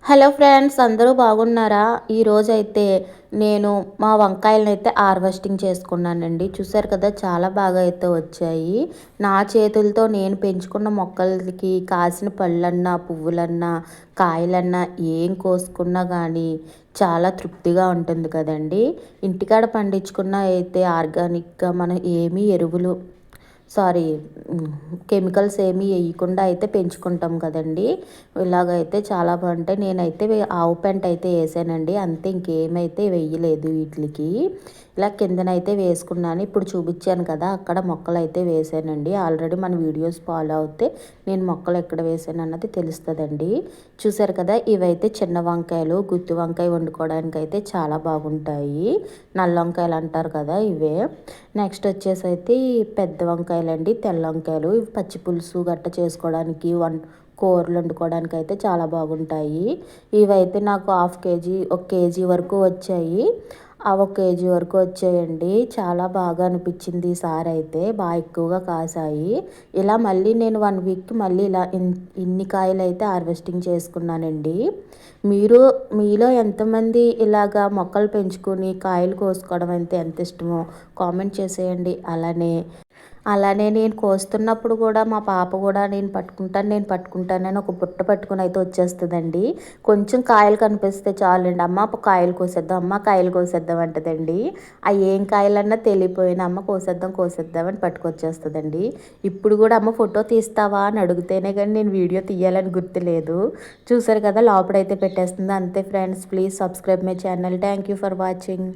Hello friends, అందరూ బాగున్నారా? ఈరోజైతే నేను మా వంకాయలనైతే హార్వెస్టింగ్ చేసుకున్నానండి. చూసారు కదా, చాలా బాగా అయితే వచ్చాయి. నా చేతులతో నేను పెంచుకున్న మొక్కలకి కాసిన పళ్ళన్నా, పువ్వులన్నా, కాయలన్నా ఏం కోసుకున్నా కానీ చాలా తృప్తిగా ఉంటుంది కదండి. ఇంటికాడ పండించుకున్న అయితే ఆర్గానిక్గా మనం ఏమీ ఎరువులు సారీ కెమికల్స్ ఏమీ వేయకుండా అయితే పెంచుకుంటాం కదండి. ఇలాగైతే చాలా బాగుంటాయి. నేనైతే ఆవు పెంట అయితే వేసానండి, అంతే. ఇంకేమైతే వేయలేదు వీటికి. ఇలా కిందనైతే వేసుకున్నాను. ఇప్పుడు చూపించాను కదా, అక్కడ మొక్కలు అయితే వేసానండి. ఆల్రెడీ మన వీడియోస్ ఫాలో అవుతే నేను మొక్కలు ఎక్కడ వేసాను అన్నది తెలుస్తుందండి. చూసారు కదా, ఇవైతే చిన్న వంకాయలు, గుత్తి వంకాయ వండుకోవడానికి అయితే చాలా బాగుంటాయి. నల్ల వంకాయలు అంటారు కదా, ఇవే. నెక్స్ట్ వచ్చేసి అయితే పెద్ద వంకాయలండి, తెల్ల వంకాయలు. ఇవి పచ్చి పులుసు గట్ట చేసుకోవడానికి, కూరలు వండుకోవడానికి అయితే చాలా బాగుంటాయి. ఇవైతే నాకు హాఫ్ కేజీ, 1 కేజీ వరకు వచ్చాయి. ఆ 1 కేజీ వరకు వచ్చాయండి. చాలా బాగా అనిపించింది ఈసారి అయితే, బాగా ఎక్కువగా కాసాయి. ఇలా మళ్ళీ నేను 1 వీక్కి మళ్ళీ ఇలా ఇన్ని కాయలు అయితే హార్వెస్టింగ్ చేసుకున్నానండి. మీలో ఎంతమంది ఇలాగా మొక్కలు పెంచుకొని కాయలు కోసుకోవడం అయితే ఎంత ఇష్టమో కామెంట్ చేసేయండి. అలానే నేను కోస్తున్నప్పుడు కూడా మా పాప కూడా నేను పట్టుకుంటానని ఒక బుట్ట పట్టుకుని అయితే వచ్చేస్తుందండి. కొంచెం కాయలు కనిపిస్తే చాలండి, అమ్మ కాయలు కోసేద్దాం, అమ్మ కాయలు కోసేద్దాం అంటదండి. ఆ ఏం కాయలన్నా తెలియపోయిన అమ్మ కోసేద్దాం అని పట్టుకొచ్చేస్తుందండి. ఇప్పుడు కూడా అమ్మ ఫోటో తీస్తావా అని అడిగితేనే కానీ నేను వీడియో తీయాలని గుర్తులేదు. చూసారు కదా, లోపడైతే పెట్టేస్తుంది. అంతే friends, please subscribe my channel. Thank you for watching.